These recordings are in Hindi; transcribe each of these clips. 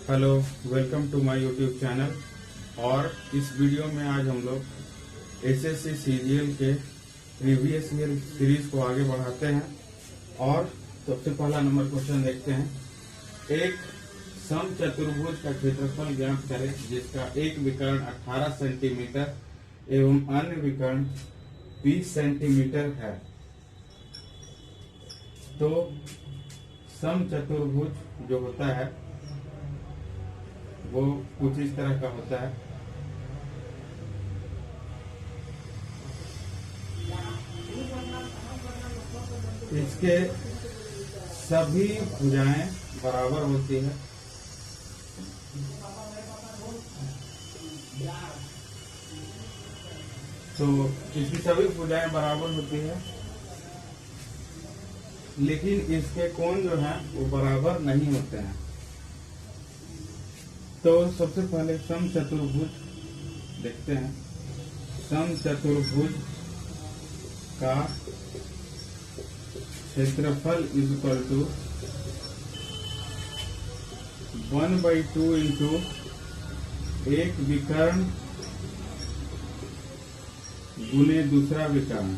Hello, welcome to my YouTube channel. और इस वीडियो में आज हम लोग एसएससी सीजीएल के प्रीवियस ईयर सीरीज को आगे बढ़ाते हैं। और सबसे पहला नंबर क्वेश्चन देखते हैं। एक समचतुर्भुज का क्षेत्रफल ज्ञात करें जिसका एक विकर्ण 18 सेंटीमीटर एवं अन्य विकर्ण 20 सेंटीमीटर है। तो समचतुर्भुज जो होता है वो कुछ इस तरह का होता है। इसके सभी भुजाएं बराबर होती है। तो इसकी सभी भुजाएं बराबर होती है, लेकिन इसके कोण जो है वो बराबर नहीं होते हैं। तो सबसे पहले समचतुर्भुज देखते हैं। समचतुर्भुज का क्षेत्रफल इज इक्वल टू 1/2 इंटू एक विकर्ण गुने दूसरा विकर्ण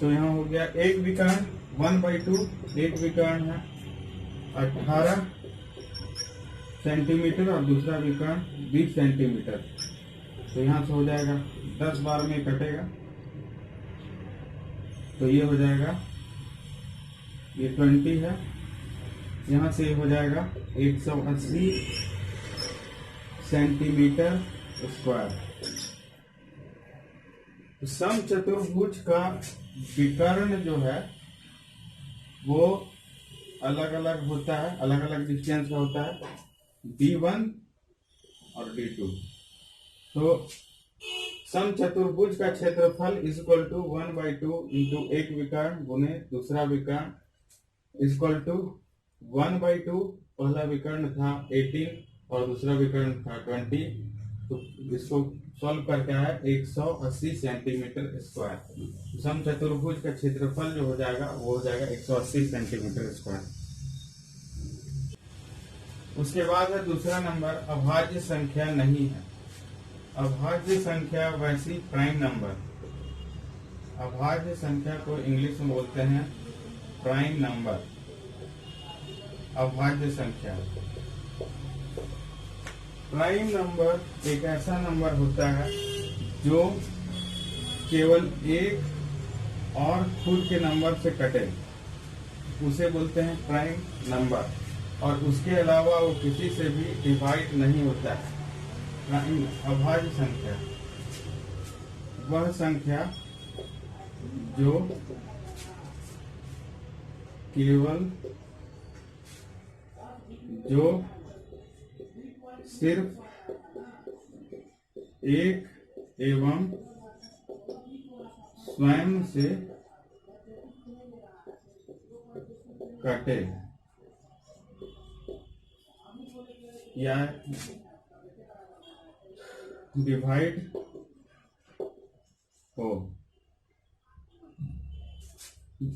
तो यहाँ हो गया एक विकर्ण 1/2, एक विकर्ण है 18 सेंटीमीटर और दूसरा विकर्ण 20 सेंटीमीटर। तो यहाँ से हो जाएगा 10 बार में कटेगा, तो ये हो जाएगा, ये 20 है। यहाँ से हो जाएगा 180 सेंटीमीटर स्क्वायर। समचतुर्भुज का विकर्ण जो है वो अलग अलग होता है, अलग अलग डिस्टेंस का होता है, D1 और D2। तो समचतुर्भुज का क्षेत्रफल इज इक्वल टू 1/2 इंटू एक विकर्ण गुने दूसरा विकर्ण इज इक्वल टू 1/2। पहला विकर्ण था 18 और दूसरा विकर्ण था 20। तो इसको सॉल्व करके आया 180 सेंटीमीटर स्क्वायर। समचतुर्भुज का क्षेत्रफल जो हो जाएगा वो हो जाएगा 180 सेंटीमीटर स्क्वायर। उसके बाद है दूसरा नंबर, अभाज्य संख्या नहीं है। अभाज्य संख्या वैसी प्राइम नंबर। अभाज्य संख्या को इंग्लिश में बोलते हैं प्राइम नंबर। अभाज्य संख्या प्राइम नंबर एक ऐसा नंबर होता है जो केवल एक और खुद के नंबर से कटे, उसे बोलते हैं प्राइम नंबर। और उसके अलावा वो किसी से भी डिवाइड नहीं होता है। प्राइम अभाज्य संख्या वह संख्या जो केवल सिर्फ एक एवं स्वयं से कटे या डिवाइड हो।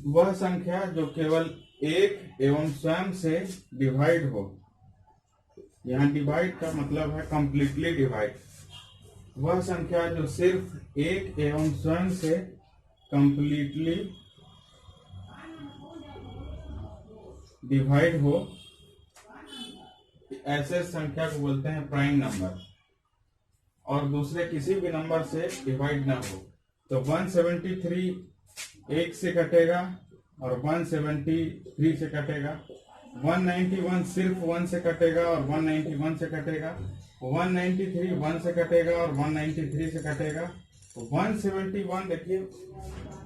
वह संख्या जो केवल एक एवं स्वयं से डिवाइड हो। यहाँ डिवाइड का मतलब है कंप्लीटली डिवाइड। वह संख्या जो सिर्फ एक एवं स्वयं से कंप्लीटली डिवाइड हो, ऐसे संख्या को बोलते हैं प्राइम नंबर। और दूसरे किसी भी नंबर से डिवाइड ना हो। तो 173 एक से कटेगा और 173 से कटेगा। 191 सिर्फ 1 से कटेगा और 191 से कटेगा। 193 1 से कटेगा और 193 से कटेगा। 171 देखिए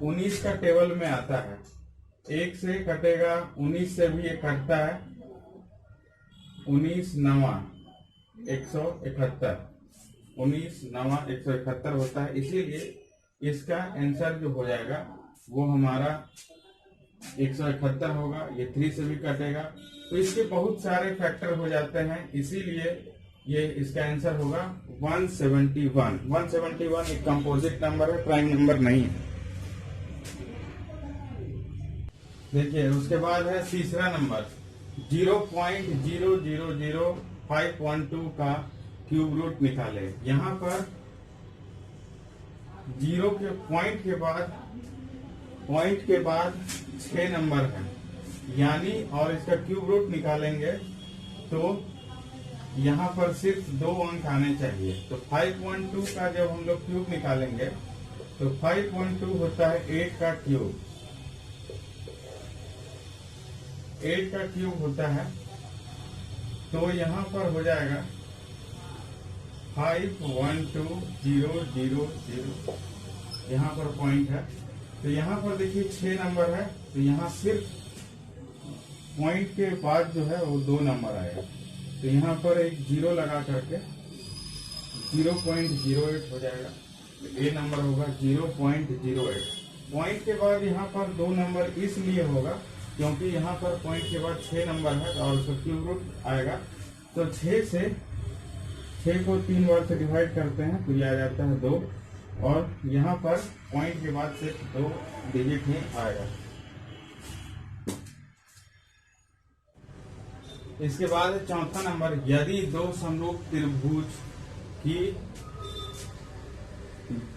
19 का टेबल में आता है, एक से कटेगा, 19 से भी एक कटता है, 19 9 171, 19 9 171 होता है। इसीलिए इसका आंसर जो हो जाएगा वो हमारा 171 होगा। ये 3 से भी कटेगा, तो इसके बहुत सारे फैक्टर हो जाते हैं, इसीलिए ये इसका आंसर होगा 171। 171 एक कंपोजिट नंबर है, प्राइम नंबर नहीं है। देखिए उसके बाद है तीसरा नंबर 0.000512 का क्यूब रूट निकाले। यहाँ पर जीरो के पॉइंट के बाद 6 नंबर है, यानी और इसका क्यूब रूट निकालेंगे तो यहाँ पर सिर्फ 2 अंक आने चाहिए। तो 5.2 का जब हम लोग क्यूब निकालेंगे तो 5.2 होता है 8 का क्यूब, 8 का क्यूब होता है। तो यहाँ पर हो जाएगा 51200, यहाँ पर पॉइंट है। तो यहाँ पर देखिए 6 नंबर है, तो यहाँ सिर्फ पॉइंट के बाद जो है वो 2 नंबर आएगा। तो यहाँ पर एक 0 लगा करके 0.08 हो जाएगा। तो ए नंबर होगा 0.08। पॉइंट के बाद यहाँ पर 2 नंबर इसलिए होगा क्योंकि यहाँ पर पॉइंट के बाद 6 नंबर है और उसका क्यूब रूट आएगा। तो 6 को 3 बार से डिवाइड करते हैं तो ये आ जाता है 2, और यहाँ पर पॉइंट के बाद सिर्फ 2 डिजिट ही आएगा। इसके बाद चौथा नंबर, यदि 2 समरूप त्रिभुज की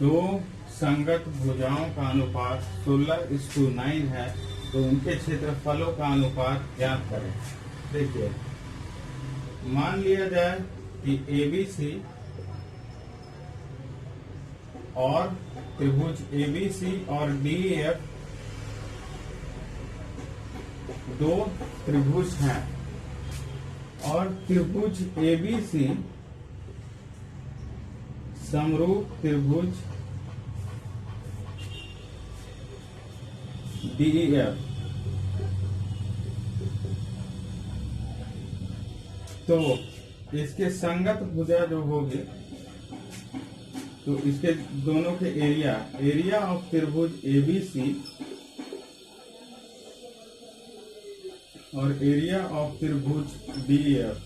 2 संगत भुजाओं का अनुपात 16:9 है तो उनके क्षेत्रफलों का अनुपात ज्ञात करें। देखिए मान लिया जाए कि ABC और त्रिभुज ABC और DEF 2 त्रिभुज हैं, और त्रिभुज ABC समरूप त्रिभुज DEF। तो इसके संगत भुजा जो होगी तो इसके दोनों के एरिया ऑफ त्रिभुज ABC और एरिया ऑफ त्रिभुज DEF,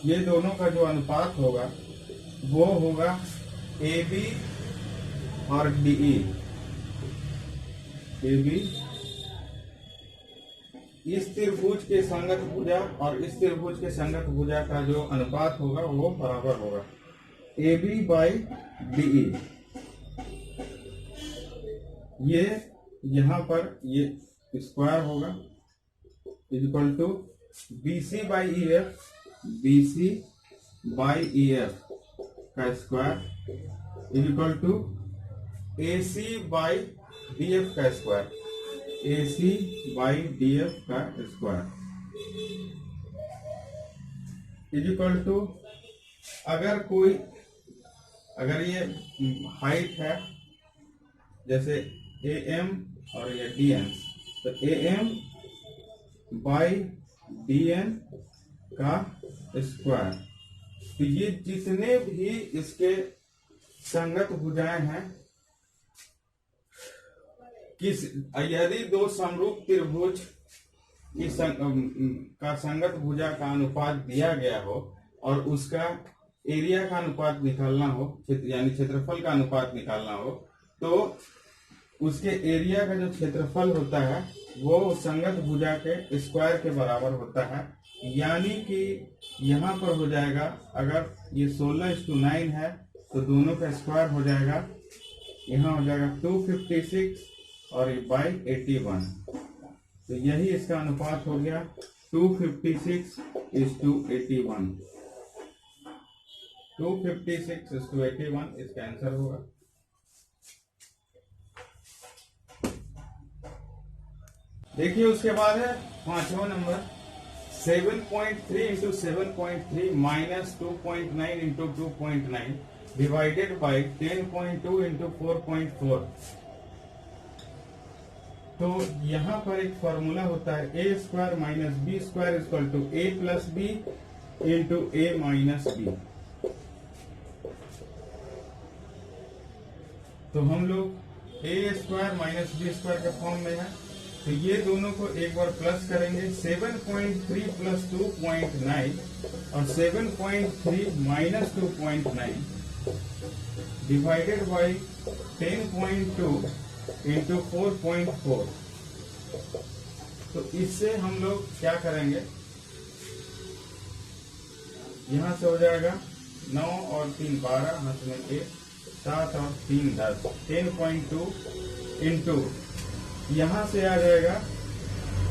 ये दोनों का जो अनुपात होगा वो होगा AB और DE। AB इस त्रिभुज के संगत भुजा और इस त्रिभुज के संगत भुजा का जो अनुपात होगा वो बराबर होगा AB/DE। ये यहाँ पर ये स्क्वायर होगा इक्वल टू BC/EF, BC/EF का स्क्वायर इक्वल टू AC/DF का स्क्वायर, AC/DF का स्क्वायर इक्वल टू, अगर ये हाइट है जैसे AM और ये DN, तो AM/DN का स्क्वायर। तो ये जितने भी इसके संगत भुजाएं हैं, यदि 2 समरूप त्रिभुज की का संगत भुजा का अनुपात दिया गया हो और उसका एरिया का अनुपात निकालना हो, यानी क्षेत्रफल का अनुपात निकालना हो, तो उसके एरिया का जो क्षेत्रफल होता है वो संगत भुजा के स्क्वायर के बराबर होता है। यानी कि यहाँ पर हो जाएगा, अगर ये 16:9 है तो दोनों का स्क्वायर हो जाएगा, यहाँ हो जाएगा 256 और ये बाई 81। तो यही इसका अनुपात हो गया 256:81। 256:81 इसका आंसर होगा। देखिए उसके बाद है 5वां number 7.3 into 7.3 minus 2.9 into 2.9 divided by 10.2 into 4.4। तो यहाँ पर एक फॉर्मूला होता है a square minus b square equal to a plus b into a minus b. तो हम लोग a square minus b square के फॉर्म में है, तो ये दोनों को एक बार प्लस करेंगे। 7.3 प्लस 2.9 और 7.3 माइनस 2.9 डिवाइडेड बाई 10.2 इंटू 4.4। तो इससे हम लोग क्या करेंगे, यहां से हो जाएगा 9 और 3 12, हाथ में 1 7 और 3 10, 10.2 इंटू यहां से आ जाएगा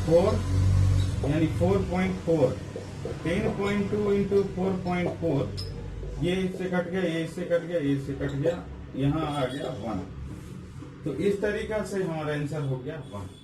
4 यानी 4.4। 10.2 इंटू 4.4, ये इससे कट गया, ये इससे कट गया, ये इससे कट गया, यहाँ आ गया 1। तो इस तरीका से हमारा आंसर हो गया 1।